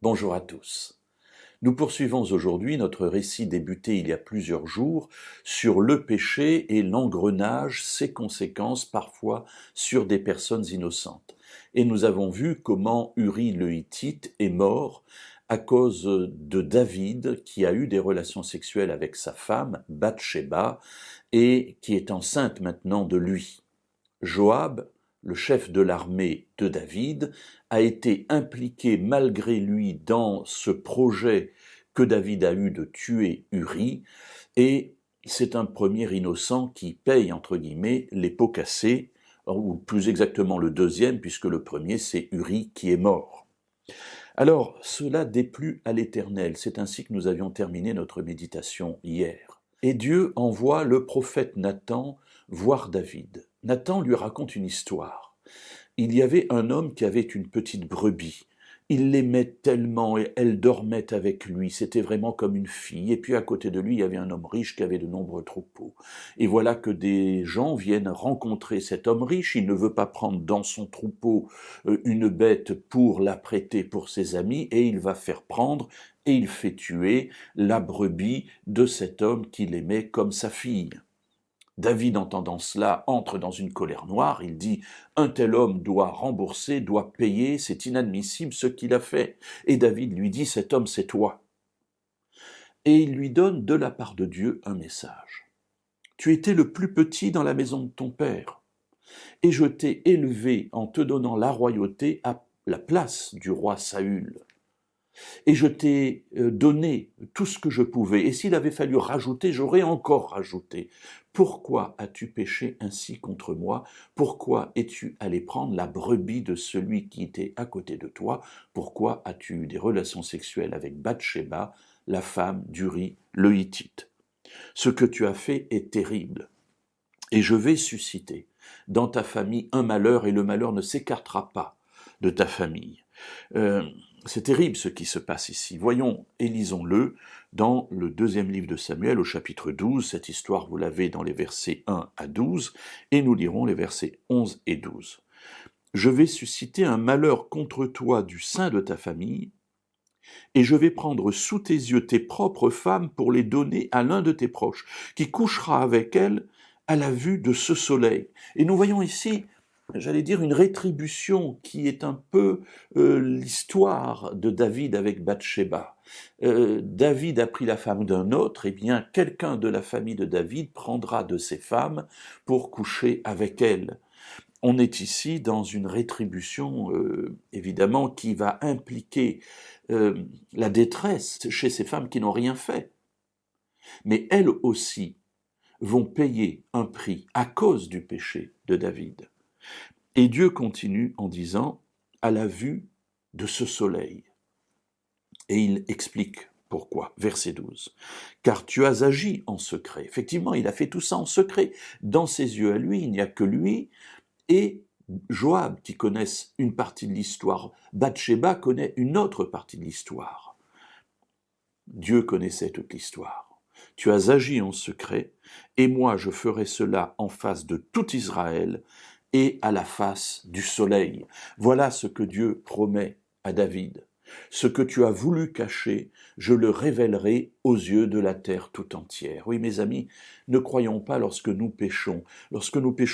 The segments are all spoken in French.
Bonjour à tous. Nous poursuivons aujourd'hui notre récit débuté il y a plusieurs jours sur le péché et l'engrenage, ses conséquences parfois sur des personnes innocentes. Et nous avons vu comment Uri le Hittite est mort à cause de David qui a eu des relations sexuelles avec sa femme, Bathsheba, et qui est enceinte maintenant de lui. Joab, le chef de l'armée de David, a été impliqué malgré lui dans ce projet que David a eu de tuer Uri, et c'est un premier innocent qui paye, entre guillemets, les pots cassés, ou plus exactement le deuxième, puisque le premier, c'est Uri qui est mort. Alors, cela déplut à l'Éternel, c'est ainsi que nous avions terminé notre méditation hier. Et Dieu envoie le prophète Nathan voir David. Nathan lui raconte une histoire. Il y avait un homme qui avait une petite brebis. Il l'aimait tellement et elle dormait avec lui, c'était vraiment comme une fille. Et puis à côté de lui, il y avait un homme riche qui avait de nombreux troupeaux. Et voilà que des gens viennent rencontrer cet homme riche. Il ne veut pas prendre dans son troupeau une bête pour la prêter pour ses amis, et il va faire prendre et il fait tuer la brebis de cet homme qu'il aimait comme sa fille. David, entendant cela, entre dans une colère noire. Il dit « Un tel homme doit rembourser, doit payer, c'est inadmissible ce qu'il a fait. » Et David lui dit « Cet homme, c'est toi. » Et il lui donne de la part de Dieu un message. « Tu étais le plus petit dans la maison de ton père, et je t'ai élevé en te donnant la royauté à la place du roi Saül. Et je t'ai donné tout ce que je pouvais, et s'il avait fallu rajouter, j'aurais encore rajouté. Pourquoi as-tu péché ainsi contre moi? Pourquoi es-tu allé prendre la brebis de celui qui était à côté de toi? Pourquoi as-tu eu des relations sexuelles avec Bathsheba, la femme d'Uri le Hittite? Ce que tu as fait est terrible, et je vais susciter dans ta famille un malheur, et le malheur ne s'écartera pas de ta famille. » C'est terrible ce qui se passe ici. Voyons et lisons-le dans le deuxième livre de Samuel au chapitre 12. Cette histoire, vous l'avez dans les versets 1 à 12, et nous lirons les versets 11 et 12. « Je vais susciter un malheur contre toi du sein de ta famille, et je vais prendre sous tes yeux tes propres femmes pour les donner à l'un de tes proches, qui couchera avec elles à la vue de ce soleil. » Et nous voyons ici, j'allais dire, une rétribution qui est un peu l'histoire de David avec Bathsheba. David a pris la femme d'un autre, et bien quelqu'un de la famille de David prendra de ses femmes pour coucher avec elle. On est ici dans une rétribution, évidemment, qui va impliquer la détresse chez ces femmes qui n'ont rien fait. Mais elles aussi vont payer un prix à cause du péché de David. Et Dieu continue en disant « à la vue de ce soleil ». Et il explique pourquoi. Verset 12. « Car tu as agi en secret. » Effectivement, il a fait tout ça en secret. Dans ses yeux à lui, il n'y a que lui et Joab qui connaissent une partie de l'histoire. Bathsheba connaît une autre partie de l'histoire. Dieu connaissait toute l'histoire. Tu as agi en secret, et moi je ferai cela en face de tout Israël et à la face du soleil. Voilà ce que Dieu promet à David. Ce que tu as voulu cacher, je le révélerai aux yeux de la terre tout entière. Oui, mes amis, ne croyons pas lorsque nous péchons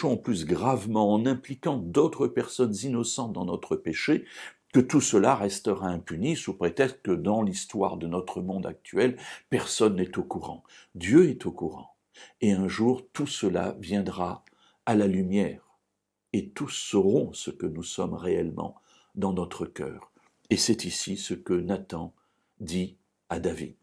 en plus gravement, en impliquant d'autres personnes innocentes dans notre péché, que tout cela restera impuni sous prétexte que dans l'histoire de notre monde actuel, personne n'est au courant. Dieu est au courant. Et un jour, tout cela viendra à la lumière. Et tous sauront ce que nous sommes réellement dans notre cœur. Et c'est ici ce que Nathan dit à David.